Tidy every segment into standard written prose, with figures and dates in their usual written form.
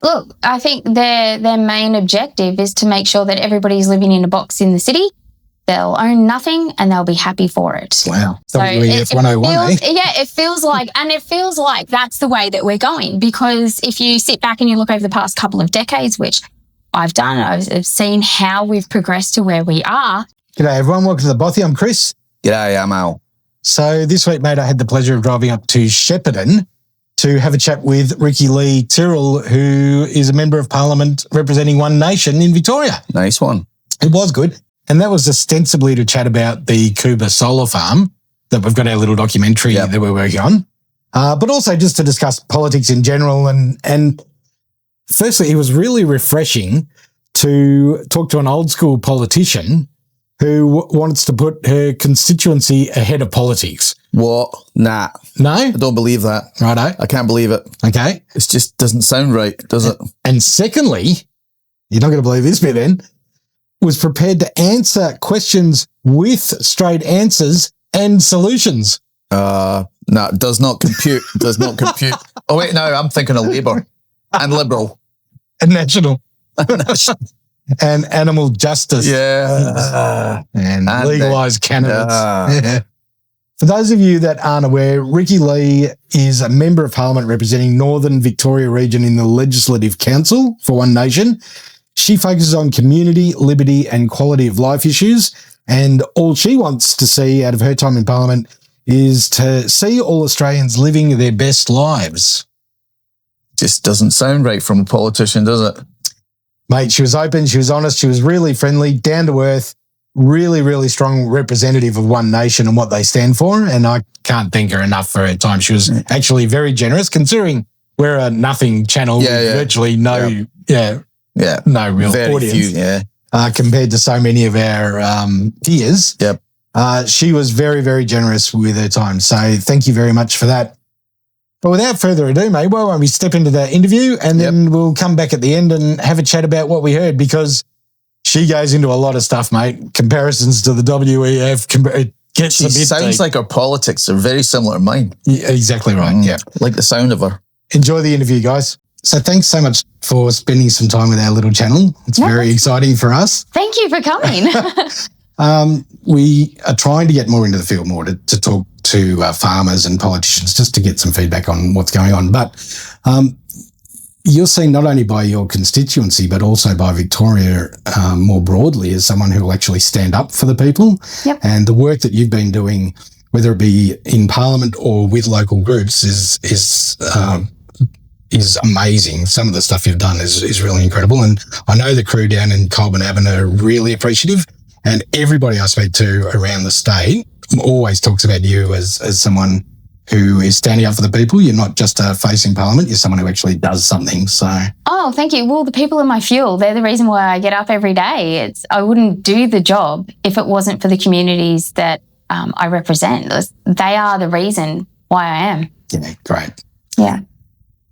Look, I think their main objective is to make sure that everybody's living in a box in the city. They'll own nothing and they'll be happy for it. Wow. So WEF 101, Yeah, it feels like that's the way that we're going, because if you sit back and you look over the past couple of decades, which I've done, I've seen how we've progressed to where we are. G'day everyone, welcome to the Bothy. I'm Chris. G'day, I'm Al. So this week, mate, I had the pleasure of driving up to Shepparton to have a chat with Rikkie-Lee Tyrrell, who is a Member of Parliament representing One Nation in Victoria. Nice one. It was good. And that was ostensibly to chat about the Kuba solar farm that we've got our little documentary that we're working on, but also just to discuss politics in general. And firstly, it was really refreshing to talk to an old school politician who wants to put her constituency ahead of politics. What? Nah. No? I don't believe that. Righto. I can't believe it. Okay. It just doesn't sound right, does it? And secondly, you're not going to believe this bit then, was prepared to answer questions with straight answers and solutions. No, does not compute. Does not compute. Oh, wait, no, I'm thinking of Labour and Liberal. And National. And animal justice. Yeah. And legalised cannabis. Yeah. For those of you that aren't aware, Rikkie-Lee is a Member of Parliament representing Northern Victoria region in the Legislative Council for One Nation. She focuses on community, liberty and quality of life issues, and all she wants to see out of her time in Parliament is to see all Australians living their best lives. Just doesn't sound right from a politician, does it? Mate, she was open, she was honest, she was really friendly, down to earth, really, really strong representative of One Nation and what they stand for, and I can't thank her enough for her time. She was actually very generous, considering we're a nothing channel with virtually no real very audience. Few, compared to so many of our peers. Yep. She was very, very generous with her time. So thank you very much for that. But without further ado, mate, why don't we step into the interview and then we'll come back at the end and have a chat about what we heard, because she goes into a lot of stuff, mate. Comparisons to the WEF. It gets a bit sounds deep. like her politics are very similar to mine. Yeah, exactly right, yeah. Like the sound of her. Enjoy the interview, guys. So thanks so much for spending some time with our little channel. It's very exciting for us. Thank you for coming. We are trying to get more into the field more to talk to farmers and politicians just to get some feedback on what's going on. But you're seen not only by your constituency but also by Victoria more broadly as someone who will actually stand up for the people. Yep. And the work that you've been doing, whether it be in Parliament or with local groups, is amazing. Some of the stuff you've done is really incredible. And I know the crew down in Colburn are really appreciative, and everybody I speak to around the state always talks about you as someone who is standing up for the people. You're not just a face in Parliament, you're someone who actually does something. So, oh, thank you. Well, the people are my fuel. They're the reason why I get up every day. I wouldn't do the job if it wasn't for the communities that I represent. They are the reason why I am. Yeah, great. Yeah.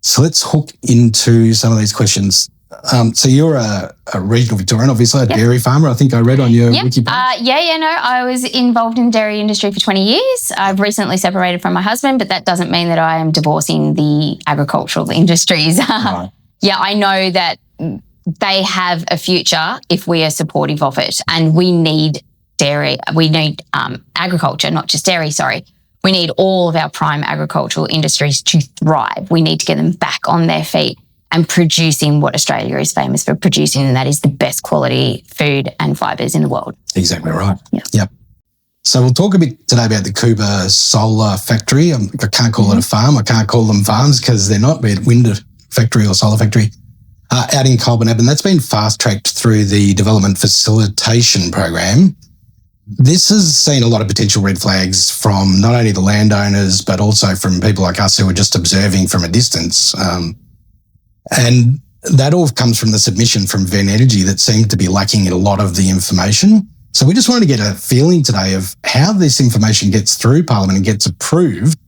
So let's hook into some of these questions. So you're a regional Victorian, obviously, a dairy farmer, I think I read on your wiki page. I was involved in the dairy industry for 20 years. I've recently separated from my husband, but that doesn't mean that I am divorcing the agricultural industries. Right. Yeah, I know that they have a future if we are supportive of it, and we need dairy. We need agriculture, not just dairy, sorry. We need all of our prime agricultural industries to thrive. We need to get them back on their feet and producing what Australia is famous for producing, and that is the best quality food and fibres in the world. Exactly right. Yeah. Yep. So we'll talk a bit today about the Kuba solar factory. I can't call it a farm. I can't call them farms because they're not, be it wind factory or solar factory, out in Colburn. And that's been fast-tracked through the Development Facilitation Program. This has seen a lot of potential red flags from not only the landowners, but also from people like us who are just observing from a distance. And that all comes from the submission from Ven Energy that seemed to be lacking in a lot of the information. So we just wanted to get a feeling today of how this information gets through Parliament and gets approved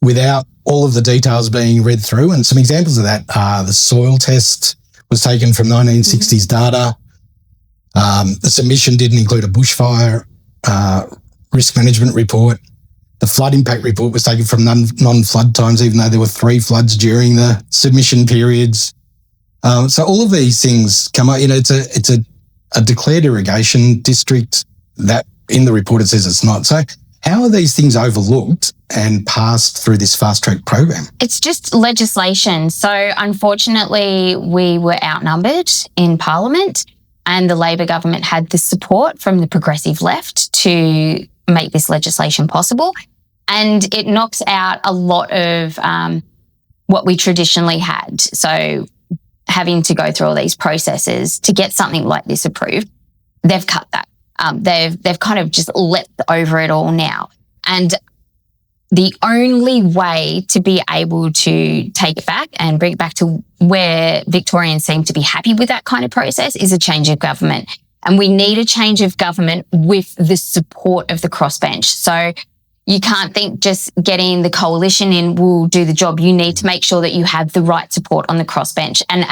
without all of the details being read through. And some examples of that are the soil test was taken from 1960s data. The submission didn't include a bushfire risk management report. The flood impact report was taken from non-flood times, even though there were 3 floods during the submission periods. So all of these things come up. It's a declared irrigation district that in the report it says it's not. So how are these things overlooked and passed through this fast track program? It's just legislation. So unfortunately, we were outnumbered in Parliament, and the Labor government had the support from the progressive left to make this legislation possible. And it knocks out a lot of what we traditionally had. So having to go through all these processes to get something like this approved, they've cut that. They've kind of just leapt over it all now. And the only way to be able to take it back and bring it back to where Victorians seem to be happy with that kind of process is a change of government. And we need a change of government with the support of the crossbench. So you can't think just getting the coalition in will do the job. You need to make sure that you have the right support on the crossbench. And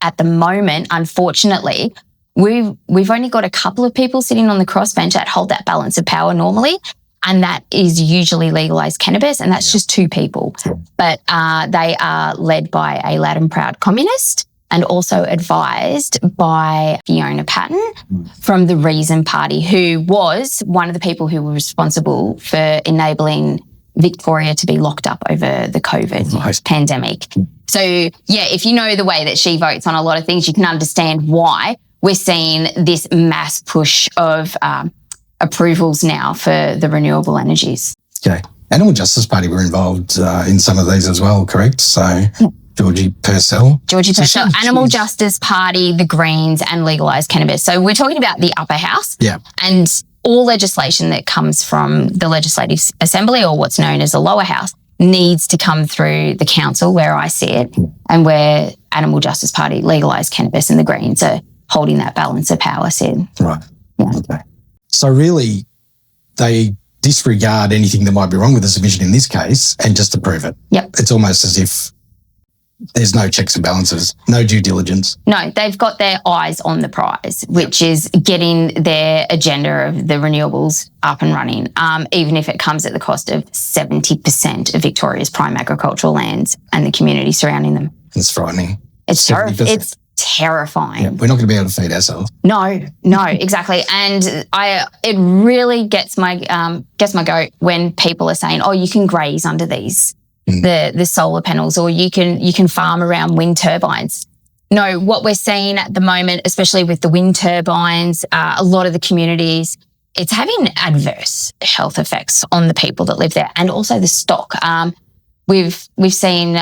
at the moment, unfortunately, we've only got a couple of people sitting on the crossbench that hold that balance of power normally, and that is usually legalised cannabis, and that's just 2 people. But they are led by a loud and proud communist and also advised by Fiona Patten from the Reason Party, who was one of the people who were responsible for enabling Victoria to be locked up over the COVID pandemic. So, yeah, if you know the way that she votes on a lot of things, you can understand why we're seeing this mass push of approvals now for the renewable energies. Okay. Animal Justice Party were involved in some of these as well, correct? So Georgie Purcell, Animal Justice Party, the Greens, and legalised cannabis. So we're talking about the upper house. Yeah. And all legislation that comes from the Legislative Assembly, or what's known as the lower house, needs to come through the council where I sit and where Animal Justice Party, legalised cannabis, and the Greens are holding that balance of power sit. Right. Yeah. Okay. So really, they disregard anything that might be wrong with the submission in this case and just approve it. Yep. It's almost as if there's no checks and balances, no due diligence. No, they've got their eyes on the prize, which is getting their agenda of the renewables up and running, even if it comes at the cost of 70% of Victoria's prime agricultural lands and the community surrounding them. It's frightening. It's terrifying. Yeah, we're not going to be able to feed ourselves. No, exactly. And it really gets my goat when people are saying, "Oh, you can graze under these the solar panels, or you can farm around wind turbines." No, what we're seeing at the moment, especially with the wind turbines, a lot of the communities, it's having adverse health effects on the people that live there, and also the stock. We've seen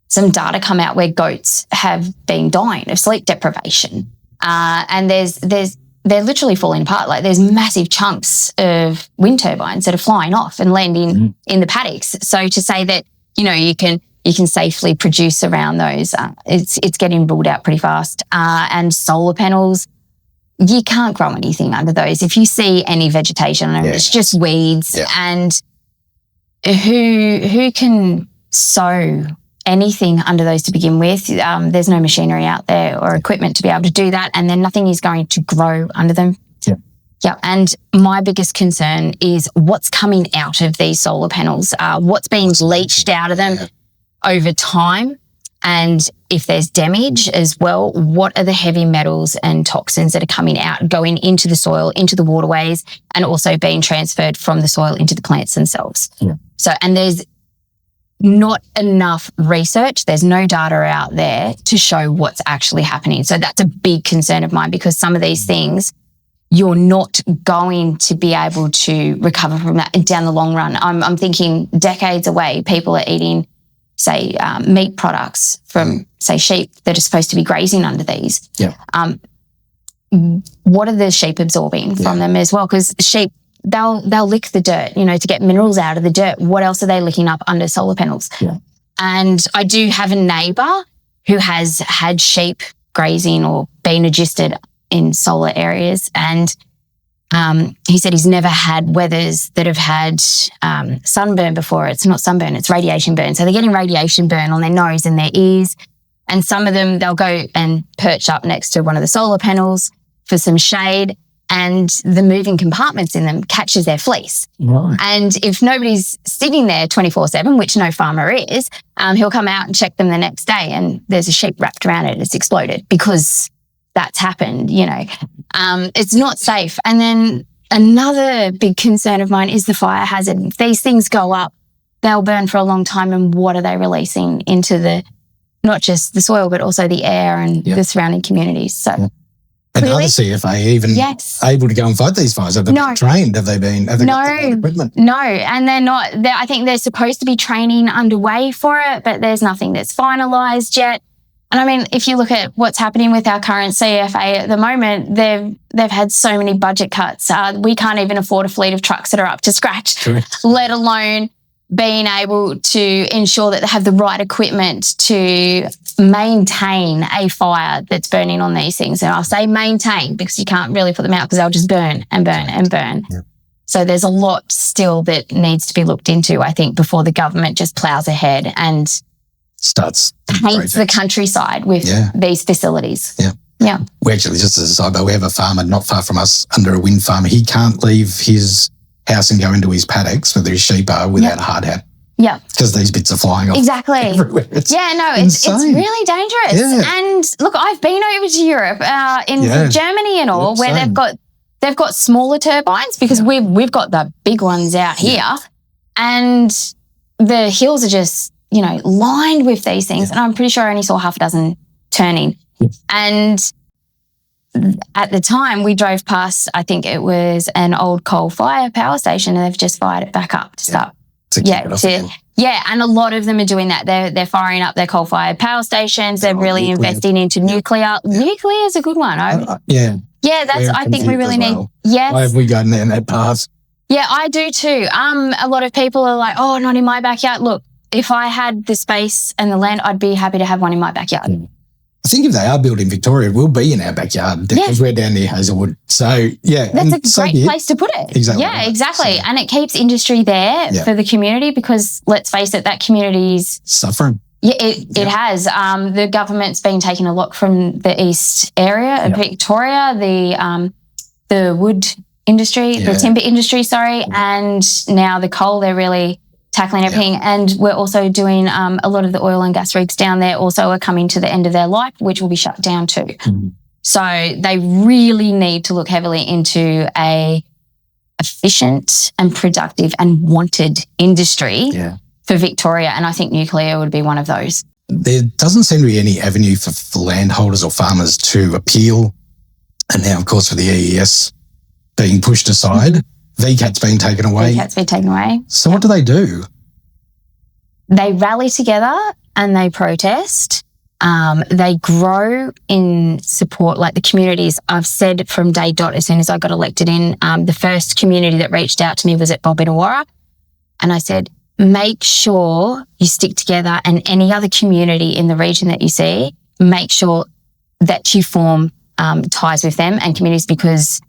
some data come out where goats have been dying of sleep deprivation. And they're literally falling apart. Like, there's massive chunks of wind turbines that are flying off and landing in the paddocks. So to say that, you can safely produce around those, it's getting ruled out pretty fast. And solar panels, you can't grow anything under those. If you see any vegetation on them, it's just weeds. Yeah. And who can sow anything under those to begin with? There's no machinery out there or equipment to be able to do that, and then nothing is going to grow under them. Yeah. And my biggest concern is what's coming out of these solar panels, what's being leached out of them over time, and if there's damage as well, what are the heavy metals and toxins that are coming out, going into the soil, into the waterways, and also being transferred from the soil into the plants themselves. Yeah. So, and there's not enough research. There's no data out there to show what's actually happening. So that's a big concern of mine, because some of these things, you're not going to be able to recover from that down the long run. I'm thinking decades away, people are eating, say, meat products from, say, sheep that are supposed to be grazing under these. Yeah. What are the sheep absorbing from them as well? Because sheep, they'll lick the dirt, to get minerals out of the dirt. What else are they licking up under solar panels? Yeah. And I do have a neighbour who has had sheep grazing or been adjusted in solar areas, and he said he's never had wethers that have had sunburn before. It's not sunburn, it's radiation burn. So they're getting radiation burn on their nose and their ears, and some of them, they'll go and perch up next to one of the solar panels for some shade, and the moving compartments in them catches their fleece. Right. And if nobody's sitting there 24/7, which no farmer is, he'll come out and check them the next day and there's a sheep wrapped around it. It's exploded because that's happened, you know. It's not safe. And then another big concern of mine is the fire hazard. If these things go up, they'll burn for a long time, and what are they releasing into not just the soil, but also the air and the surrounding communities. So, and are the CFA even able to go and fight these fires? Have they been trained? Have they got the right equipment? No, and they're not. I think there's supposed to be training underway for it, but there's nothing that's finalised yet. And I mean, if you look at what's happening with our current CFA at the moment, they've had so many budget cuts. We can't even afford a fleet of trucks that are up to scratch, let alone being able to ensure that they have the right equipment to maintain a fire that's burning on these things. And I'll say maintain because you can't really put them out because they'll just burn and burn and burn. Yep. So there's a lot still that needs to be looked into, I think, before the government just ploughs ahead and starts paints the countryside with these facilities. Yeah. Yeah. We actually, just as a sidebar, we have a farmer not far from us under a wind farm. He can't leave his house and go into his paddocks where his sheep are without a hard hat. Yeah. Because these bits are flying off everywhere. It's it's really dangerous. Yeah. And look, I've been over to Europe, in Germany and all, where they've got smaller turbines because we've got the big ones out here, and the hills are just, you know, lined with these things. And I'm pretty sure I only saw half a dozen turning. Yes. And at the time we drove past, I think it was an old coal fire power station, and they've just fired it back up to start. And a lot of them are doing that. They're firing up their coal-fired power stations. They're really investing into nuclear. Nuclear is a good one. Yeah, I think we really need. Yes. Why have we gone down that path? Yeah, I do too. A lot of people are like, oh, not in my backyard. Look, if I had the space and the land, I'd be happy to have one in my backyard. I think if they are built in Victoria, it will be in our backyard because we're down near Hazelwood. So, that's a great place to put it. Exactly. Yeah, exactly. So, and it keeps industry there for the community because, let's face it, that community's suffering. Yeah, it has. The government's been taking a lot from the east area of Victoria, the wood industry, the timber industry, and now the coal. They're really tackling everything. And we're also doing a lot of the oil and gas rigs down there also are coming to the end of their life, which will be shut down too. Mm-hmm. So they really need to look heavily into a efficient and productive and wanted industry for Victoria. And I think nuclear would be one of those. There doesn't seem to be any avenue for landholders or farmers to appeal. And now, of course, with the EES being pushed aside, VCAT's been taken away. VCAT's been taken away. So what do? They rally together and they protest. They grow in support, like the communities. I've said from day dot, as soon as I got elected in, the first community that reached out to me was at Bobbinawara. And I said, make sure you stick together, and any other community in the region that you see, make sure that you form ties with them and communities, because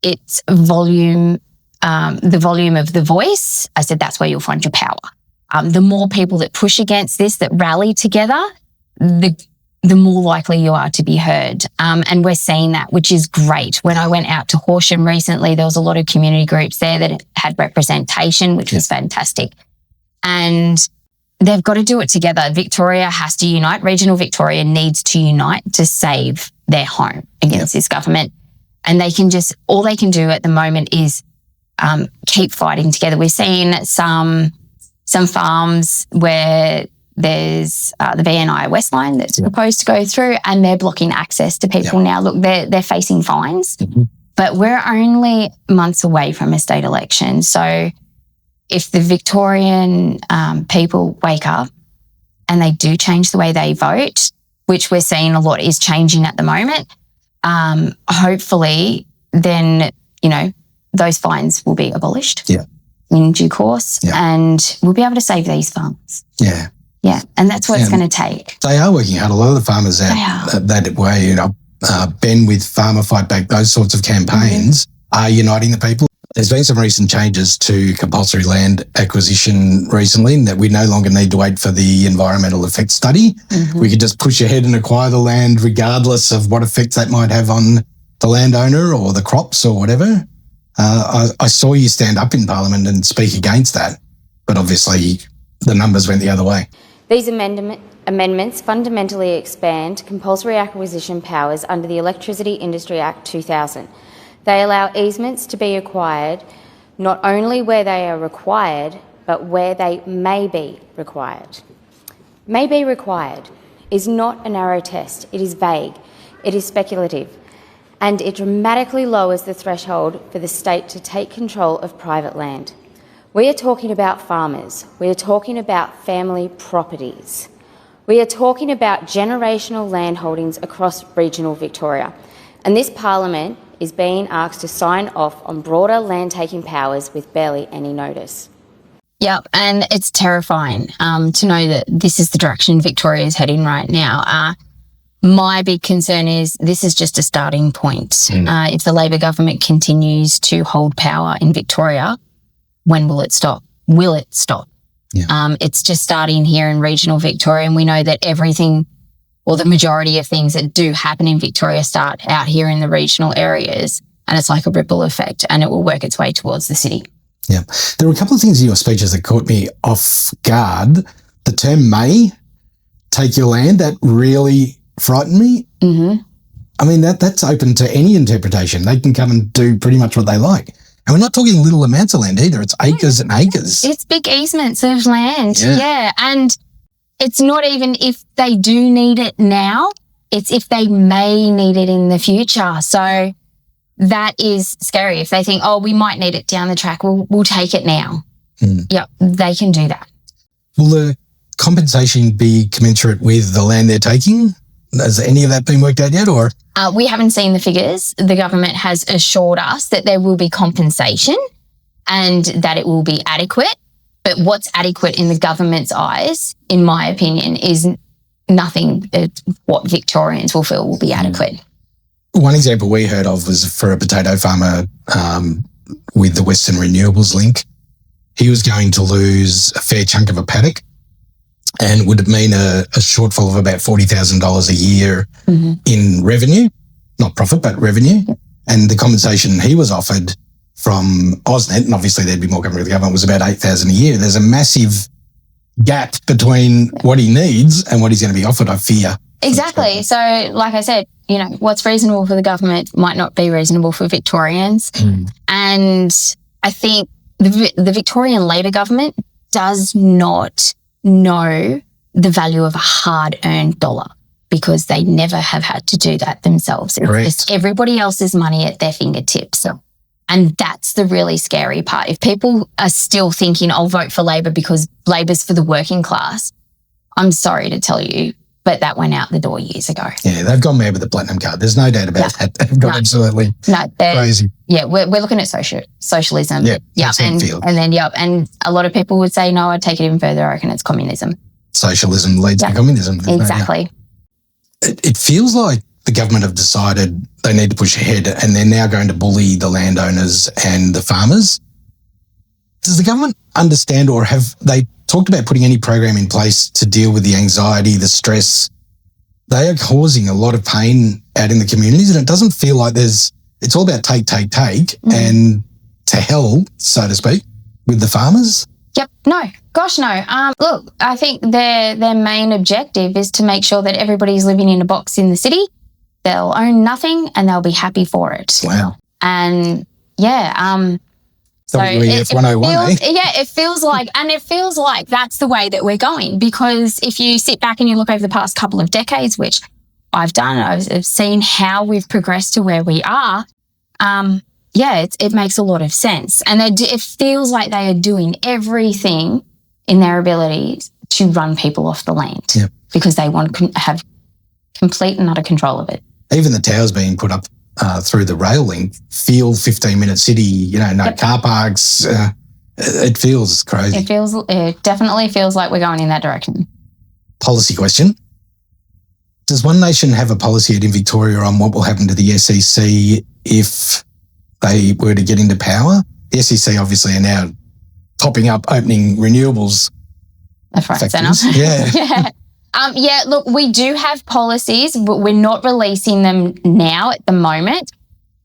it's volume, the volume of the voice. I said, that's where you'll find your power. The more people that push against this, that rally together, the more likely you are to be heard. And we're seeing that, which is great. When I went out to Horsham recently, there was a lot of community groups there that had representation, which was fantastic. And they've got to do it together. Victoria has to unite. Regional Victoria needs to unite to save their home against this government. And all they can do at the moment is keep fighting together. We're seeing some farms where there's the VNI West line that's proposed to go through, and they're blocking access to people now. Look, they're facing fines, but we're only months away from a state election. So if the Victorian people wake up and they do change the way they vote, which we're seeing a lot is changing at the moment, hopefully then, those fines will be abolished in due course, and we'll be able to save these farms. Yeah, and that's what it's going to take. They are working hard. A lot of the farmers out that way, Ben with Farmer Fight Back, those sorts of campaigns are uniting the people. There's been some recent changes to compulsory land acquisition recently, in that we no longer need to wait for the environmental effect study. We could just push ahead and acquire the land regardless of what effects that might have on the landowner or the crops or whatever. I saw you stand up in Parliament and speak against that, but obviously the numbers went the other way. These amendments fundamentally expand compulsory acquisition powers under the Electricity Industry Act 2000. They allow easements to be acquired not only where they are required, but where they may be required. May be required is not a narrow test. It is vague. It is speculative. And it dramatically lowers the threshold for the state to take control of private land. We are talking about farmers. We are talking about family properties. We are talking about generational land holdings across regional Victoria. And this Parliament is being asked to sign off on broader land-taking powers with barely any notice. Yep, and it's terrifying to know that this is the direction Victoria is heading right now. My big concern is this is just a starting point. If the Labor government continues to hold power in Victoria, when will it stop? Will it stop? Yeah. It's just starting here in regional Victoria, and we know that everything, or the majority of things that do happen in Victoria start out here in the regional areas, and it's like a ripple effect, and it will work its way towards the city. Yeah. There were a couple of things in your speeches that caught me off guard. The term may take your land, that really frightened me. Mm-hmm. I mean, that's open to any interpretation. They can come and do pretty much what they like. And we're not talking little amounts of land either. It's acres and acres. It's big easements of land. Yeah. And it's not even if they do need it now, it's if they may need it in the future. So that is scary. If they think, oh, we might need it down the track, we'll take it now. Yep, they can do that. Will the compensation be commensurate with the land they're taking? Has any of that been worked out yet, or? We haven't seen the figures. The government has assured us that there will be compensation and that it will be adequate. But what's adequate in the government's eyes, in my opinion, is nothing what Victorians will feel will be adequate. One example we heard of was for a potato farmer with the Western Renewables link. He was going to lose a fair chunk of a paddock, and would mean a shortfall of about $40,000 a year in revenue, not profit, but revenue. And the compensation he was offered from AusNet, and obviously there'd be more coming from the government, was about $8,000 a year. There's a massive gap between what he needs and what he's going to be offered, I fear. Exactly. So, like I said, you know, what's reasonable for the government might not be reasonable for Victorians. And I think the Victorian Labor government does not know the value of a hard-earned dollar because they never have had to do that themselves. It's just everybody else's money at their fingertips. And that's the really scary part. If people are still thinking, I'll vote for Labor because Labor's for the working class, I'm sorry to tell you, but that went out the door years ago. Yeah, they've gone mad with the platinum card. There's no doubt about that. They've gone absolutely crazy. Yeah, we're looking at socialism. And a lot of people would say, no, I'd take it even further. I reckon it's communism. Socialism leads to communism. Exactly. It feels like the government have decided they need to push ahead and they're now going to bully the landowners and the farmers. Does the government understand, or have they talked about putting any program in place to deal with the anxiety, the stress? They are causing a lot of pain out in the communities, and it doesn't feel like it's all about take, and to hell, so to speak, with the farmers. Yep. No. Gosh, no. Look, I think their main objective is to make sure that everybody's living in a box in the city. They'll own nothing and they'll be happy for it. Wow. And so WEF 101, it feels like that's the way that we're going, because if you sit back and you look over the past couple of decades, which I've done, I've seen how we've progressed to where we are. It makes a lot of sense. And it feels like they are doing everything in their abilities to run people off the land because they want to have complete and utter control of it. Even the towers being put up through the rail link feel 15-minute city, no car parks. It feels crazy. It definitely feels like we're going in that direction. Policy question. Does One Nation have a policy in Victoria on what will happen to the SEC if they were to get into power? The SEC obviously are now popping up, opening renewables. Left, right, centre. Yeah. Look, we do have policies, but we're not releasing them now at the moment.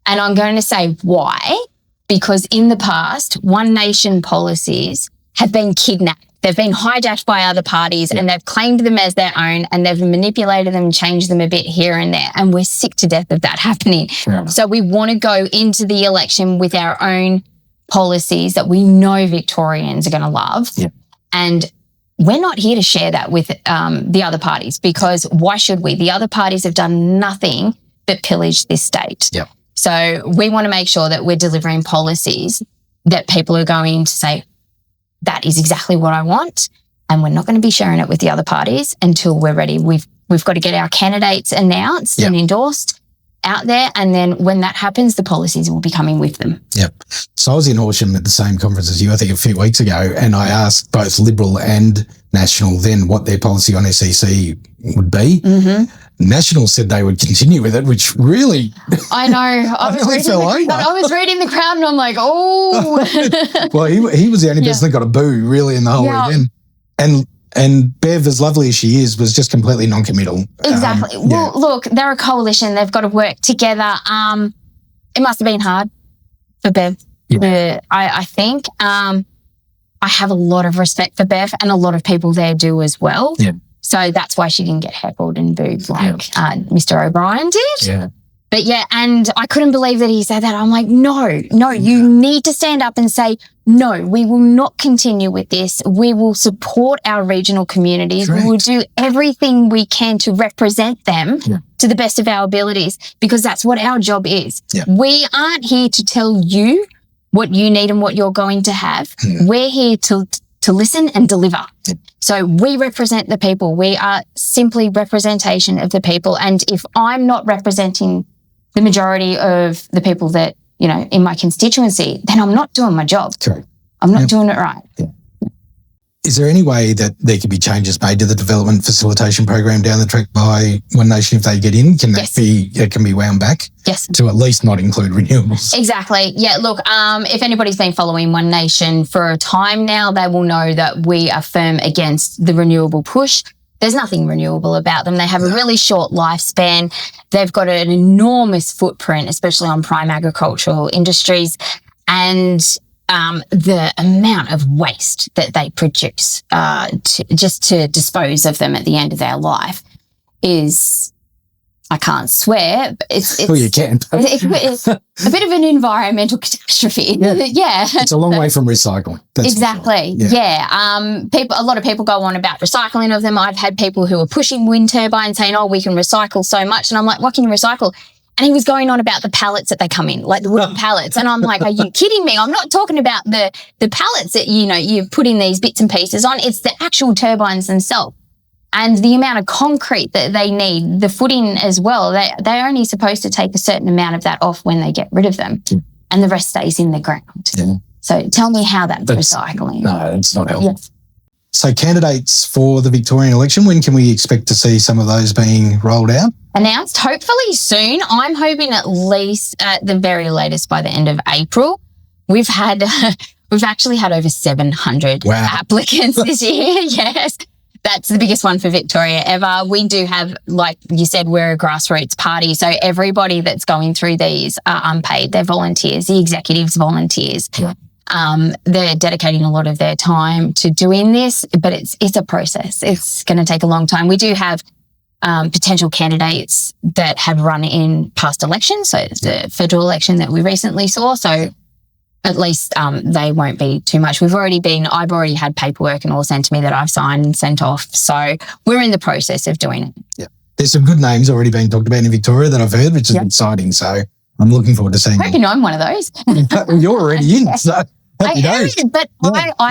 And I'm going to say why, because in the past, One Nation policies have been kidnapped. They've been hijacked by other parties and they've claimed them as their own and they've manipulated them and changed them a bit here and there. And we're sick to death of that happening. Sure. So we want to go into the election with our own policies that we know Victorians are going to love. Yeah. And we're not here to share that with the other parties, because why should we? The other parties have done nothing but pillage this state. Yep. So we want to make sure that we're delivering policies that people are going to say, that is exactly what I want, and we're not going to be sharing it with the other parties until we're ready. We've got to get our candidates announced and endorsed out there, and then when that happens, the policies will be coming with them. Yep. So I was in Horsham at the same conference as you, I think a few weeks ago, and I asked both Liberal and National then what their policy on SEC would be. Mm-hmm. National said they would continue with it, which really... I know. I was reading the crowd and I'm like, oh. Well, he was the only person that got a boo really in the whole weekend. And Bev, as lovely as she is, was just completely non-committal. Exactly. Well, look, they're a coalition. They've got to work together. It must have been hard for Bev. Yeah. I think. I have a lot of respect for Bev, and a lot of people there do as well. Yeah. So that's why she didn't get heckled and booed like Mr. O'Brien did. Yeah. But and I couldn't believe that he said that. I'm like, no, you need to stand up and say, no, we will not continue with this. We will support our regional communities. Correct. We will do everything we can to represent them to the best of our abilities, because that's what our job is. Yeah. We aren't here to tell you what you need and what you're going to have. We're here to listen and deliver. So we represent the people. We are simply representation of the people. And if I'm not representing the majority of the people that, in my constituency, then I'm not doing my job. Correct. I'm not doing it right. Yeah. Is there any way that there could be changes made to the development facilitation program down the track by One Nation if they get in? Can that be wound back? Yes. To at least not include renewables? Exactly. Yeah, look, if anybody's been following One Nation for a time now, they will know that we are firm against the renewable push. There's nothing renewable about them. They have a really short lifespan. They've got an enormous footprint, especially on prime agricultural industries, and the amount of waste that they produce to dispose of them at the end of their life is, I can't swear, but it's well, you can. It's a bit of an environmental catastrophe. Yeah. It's a long way from recycling. That's exactly. Sure. Yeah. A lot of people go on about recycling of them. I've had people who are pushing wind turbines saying, we can recycle so much. And I'm like, what can you recycle? And he was going on about the pallets that they come in, like the wooden pallets. And I'm like, are you kidding me? I'm not talking about the pallets that, you put in these bits and pieces on. It's the actual turbines themselves. And the amount of concrete that they need, the footing as well, they're only supposed to take a certain amount of that off when they get rid of them. And the rest stays in the ground. Yeah. So tell me how that's recycling. No, it's not helpful. Yeah. So candidates for the Victorian election, when can we expect to see some of those being rolled out? Announced hopefully soon. I'm hoping at least at the very latest by the end of April. We've actually had over 700 applicants this year. Yes. That's the biggest one for Victoria ever. We do have, like you said, we're a grassroots party. So everybody that's going through these are unpaid. They're volunteers. The executives volunteers. Yeah. They're dedicating a lot of their time to doing this, but it's a process. It's going to take a long time. We do have potential candidates that have run in past elections. So the federal election that we recently saw. So at least they won't be too much. I've already had paperwork and all sent to me that I've signed and sent off. So we're in the process of doing it. Yeah. There's some good names already being talked about in Victoria that I've heard, which is exciting. So I'm looking forward to seeing I hope you know I'm one of those. Well, you're already in. So I heard, but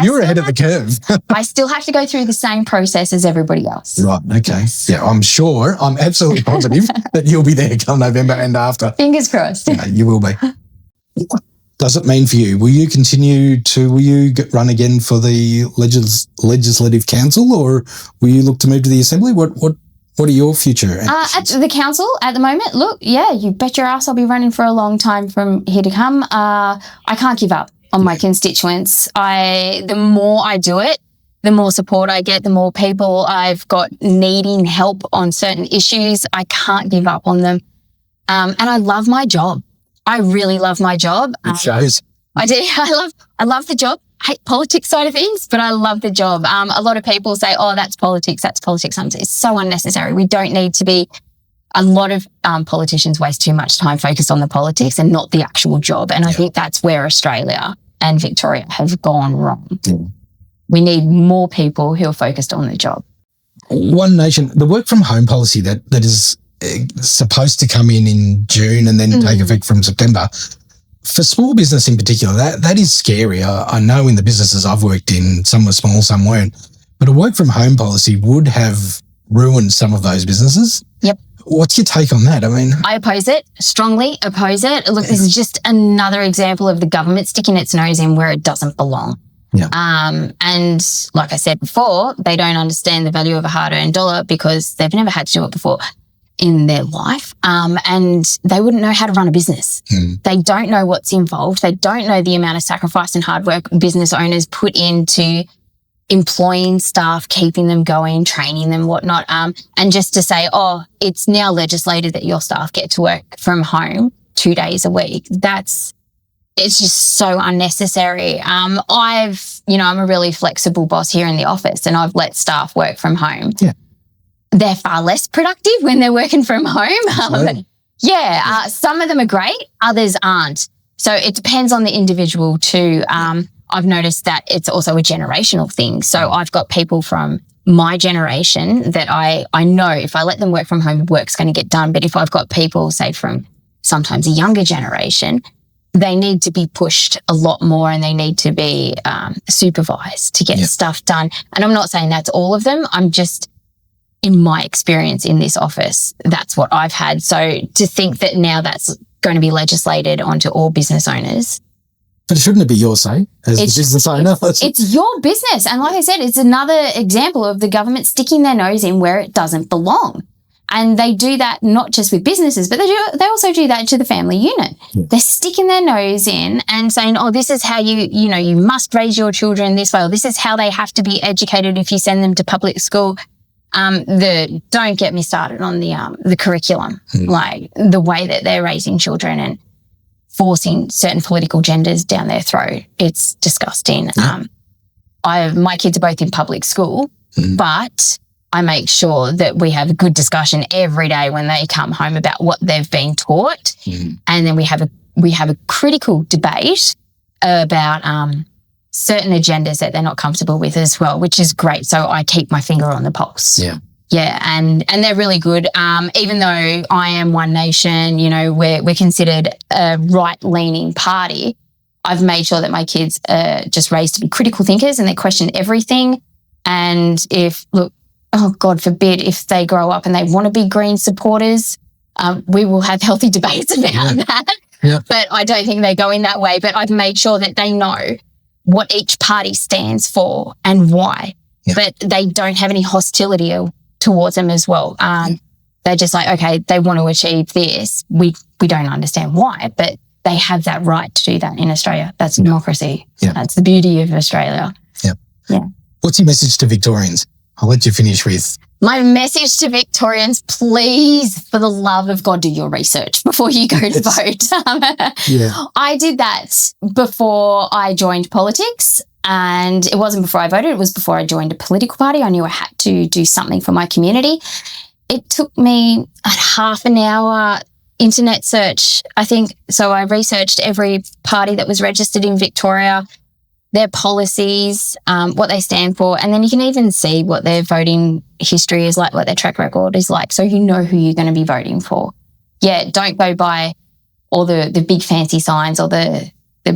you're ahead of the curve. I still have to go through the same process as everybody else. Right, okay. Yeah, I'm absolutely positive that you'll be there come November and after. Fingers crossed. Yeah, you will be. What does it mean for you? Will you run again for the Legislative Council, or will you look to move to the Assembly? What are your future at the council at the moment? Look, you bet your ass I'll be running for a long time from here to come. I can't give up on my constituents. The more I do it, the more support I get, the more people I've got needing help on certain issues. I can't give up on them. And I love my job. I really love my job. It shows. I do. I love the job. I hate politics side of things, but I love the job. A lot of people say, oh, that's politics. It's so unnecessary. We don't need to be. A lot of politicians waste too much time focused on the politics and not the actual job. And I think that's where Australia and Victoria have gone wrong. We need more people who are focused on the job. One Nation, the work from home policy that is supposed to come in June and then take effect from September, for small business in particular, that is scary. I know in the businesses I've worked in, some were small, some weren't, but a work from home policy would have ruined some of those businesses. Yep. What's your take on that? I mean, I oppose it, strongly oppose it. Look, this is just another example of the government sticking its nose in where it doesn't belong. Yeah. And like I said before, they don't understand the value of a hard-earned dollar because they've never had to do it before in their life. And they wouldn't know how to run a business. They don't know what's involved. They don't know the amount of sacrifice and hard work business owners put into employing staff, keeping them going, training them, whatnot. And just to say, oh, it's now legislated that your staff get to work from home 2 days a week. It's just so unnecessary. I'm a really flexible boss here in the office and I've let staff work from home. Yeah. They're far less productive when they're working from home. Some of them are great, others aren't. So it depends on the individual too. I've noticed that it's also a generational thing. So I've got people from my generation that I know if I let them work from home, work's going to get done. But if I've got people, say, from sometimes a younger generation, they need to be pushed a lot more and they need to be supervised to get stuff done. And I'm not saying that's all of them. I'm just, in my experience in this office, that's what I've had. So to think that now that's going to be legislated onto all business owners. But shouldn't it be your say as a business owner? It's your business. And like I said, it's another example of the government sticking their nose in where it doesn't belong. And they do that not just with businesses, but they also do that to the family unit. Yeah. They're sticking their nose in and saying, oh, this is how you must raise your children this way, or this is how they have to be educated if you send them to public school. Don't get me started on the curriculum, like the way that they're raising children and forcing certain political genders down their throat. It's disgusting. Yeah. My kids are both in public school, but I make sure that we have a good discussion every day when they come home about what they've been taught. And then we have a critical debate about certain agendas that they're not comfortable with as well, which is great. So I keep my finger on the pulse. Yeah, and they're really good. Even though I am One Nation, we're considered a right-leaning party, I've made sure that my kids are just raised to be critical thinkers and they question everything. And God forbid, if they grow up and they want to be Green supporters, we will have healthy debates about that. Yeah. But I don't think they go in that way. But I've made sure that they know what each party stands for and why. Yeah. But they don't have any hostility towards them as well. They're just like, okay, they want to achieve this. We don't understand why, but they have that right to do that in Australia. That's democracy. Yeah. That's the beauty of Australia. Yeah. What's your message to Victorians? I'll let you finish with. My message to Victorians, please, for the love of God, do your research before you go to vote. I did that before I joined politics, and it wasn't before I voted. It was before I joined a political party. I knew I had to do something for my community. It took me a half an hour internet search, I think. So I researched every party that was registered in Victoria, their policies, what they stand for, and then you can even see what their voting history is like, what their track record is like, so you know who you're going to be voting for. Yeah, don't go by all the big fancy signs or the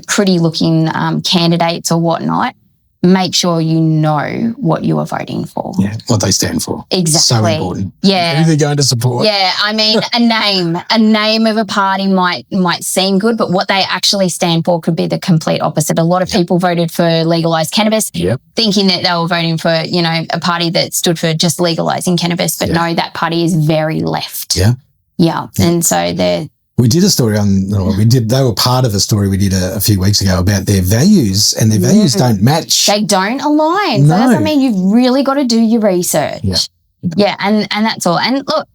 pretty-looking candidates or whatnot. Make sure you know what you are voting for. Yeah, what they stand for. Exactly. So important. Yeah. Who they're going to support. Yeah, I mean, a name of a party might seem good, but what they actually stand for could be the complete opposite. A lot of people voted for legalised cannabis, thinking that they were voting for, a party that stood for just legalising cannabis, but no, that party is very left. Yeah. And so they're... We did a story they were part of a story we did a few weeks ago about their values, and their values don't match. They don't align. No. So that's what I mean. You've really got to do your research. Yeah, and that's all. And look,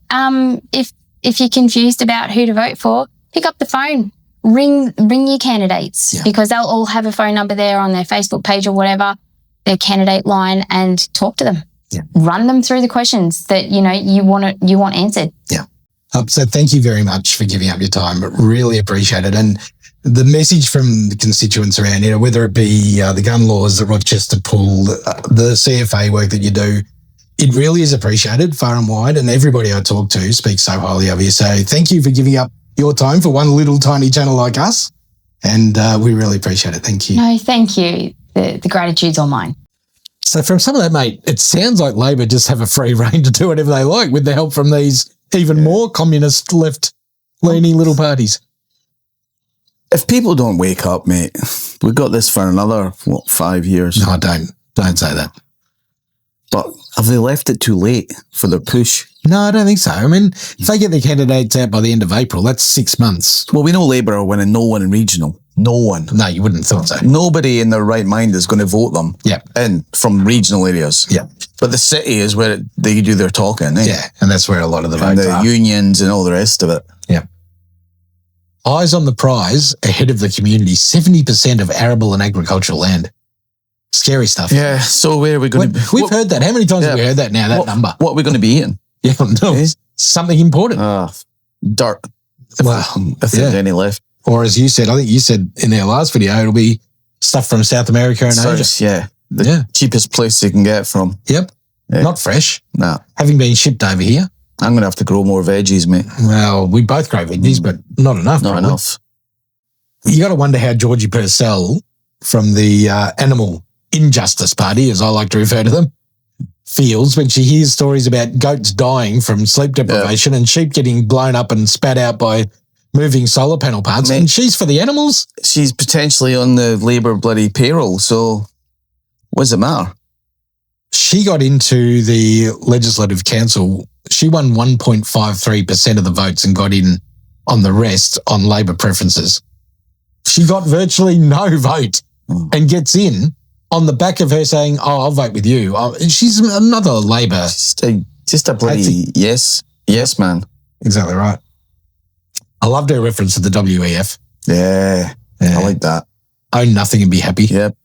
if you're confused about who to vote for, pick up the phone, ring your candidates because they'll all have a phone number there on their Facebook page or whatever, their candidate line, and talk to them. Yeah. Run them through the questions that, you want answered. Yeah. So thank you very much for giving up your time. Really appreciate it. And the message from the constituents around, whether it be the gun laws, the Rochester pool, the CFA work that you do, it really is appreciated far and wide. And everybody I talk to speaks so highly of you. So thank you for giving up your time for one little tiny channel like us. And we really appreciate it. Thank you. No, thank you. The gratitude's all mine. So from some of that, mate, it sounds like Labor just have a free rein to do whatever they like with the help from these even more communist left-leaning little parties. If people don't wake up, mate, we've got this for another, 5 years? No, don't say that. But have they left it too late for their push? No, I don't think so. I mean, if they get their candidates out by the end of April, that's 6 months. Well, we know Labour are winning no one in regional. No one. No, you wouldn't have thought so. Nobody in their right mind is going to vote them in from regional areas. Yeah. But the city is where they do their talking. Eh? Yeah, and that's where a lot of the and votes the are. unions and all the rest of it. Yeah. Eyes on the prize ahead of the community. 70% of arable and agricultural land. Scary stuff. Yeah, so where are we going to be? We've heard that. How many times have we heard that now, that number? What are we going to be eating? Yeah, no, something important. Dirt. Well, if there's any left. Or as you said, I think you said in our last video, it'll be stuff from South America and Asia. Yeah. The cheapest place you can get from. Yep. Yeah. Not fresh. No. Having been shipped over here. I'm going to have to grow more veggies, mate. Well, we both grow veggies, but not enough. Not enough. You got to wonder how Georgie Purcell from the Animal Injustice Party, as I like to refer to them, feels when she hears stories about goats dying from sleep deprivation and sheep getting blown up and spat out by moving solar panel parts, and she's for the animals. She's potentially on the Labour bloody payroll, so what does it matter? She got into the Legislative Council. She won 1.53% of the votes and got in on the rest on Labor preferences. She got virtually no vote and gets in on the back of her saying, I'll vote with you. She's another Labor. Just a bloody yes man. Exactly right. I loved her reference to the WEF. Yeah, I like that. Own nothing and be happy. Yep.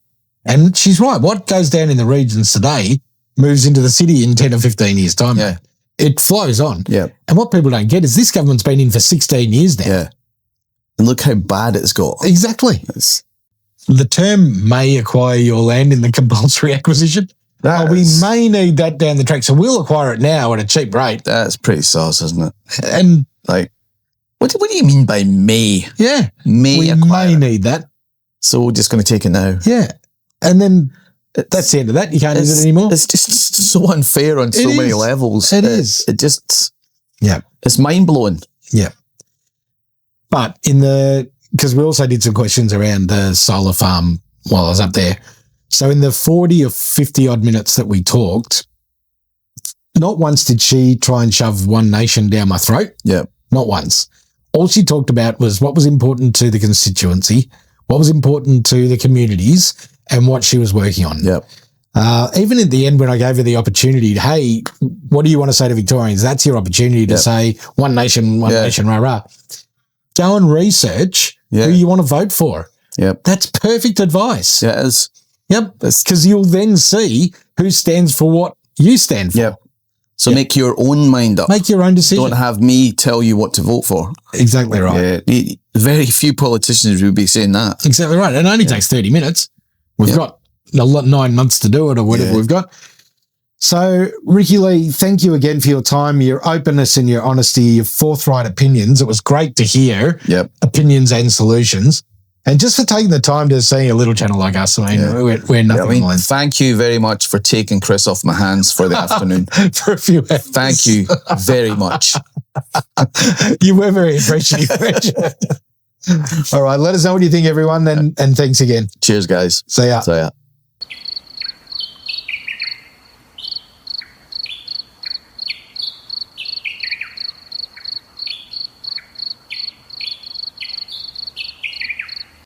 And she's right. What goes down in the regions today moves into the city in 10 or 15 years' time. Yeah. It flows on. Yeah. And what people don't get is this government's been in for 16 years now. Yeah. And look how bad it's got. Exactly. The term may acquire your land in the compulsory acquisition. We may need that down the track. So we'll acquire it now at a cheap rate. That's pretty sauce, isn't it? And like, what do you mean by may? Yeah. We may need that. So we're just going to take it now. Yeah. And then that's the end of that. You can't use it anymore. It's just so unfair on so many levels. It is. It just, yeah. It's mind blowing. Yeah. But because we also did some questions around the solar farm while I was up there. So in the 40 or 50 odd minutes that we talked, not once did she try and shove One Nation down my throat. Yeah. Not once. All she talked about was what was important to the constituency, what was important to the communities, and what she was working on. Yeah. Even at the end when I gave her the opportunity, hey, what do you want to say to Victorians? That's your opportunity to say One Nation, rah, rah. Go and research who you want to vote for. Yep. That's perfect advice. Yeah, it is. Yep. Because you'll then see who stands for what you stand for. Yep. So make your own mind up. Make your own decision. Don't have me tell you what to vote for. Exactly right. Yeah. Very few politicians would be saying that. Exactly right. It only takes 30 minutes. We've got 9 months to do it or whatever we've got. So, Rikkie-Lee, thank you again for your time, your openness and your honesty, your forthright opinions. It was great to hear opinions and solutions. And just for taking the time to see a little channel like us. I mean, we're nothing more than. Thank you very much for taking Chris off my hands for the afternoon. For a few hours. Thank you very much. You were very appreciative. All right, let us know what you think, everyone, and thanks again. Cheers, guys. See ya. See ya.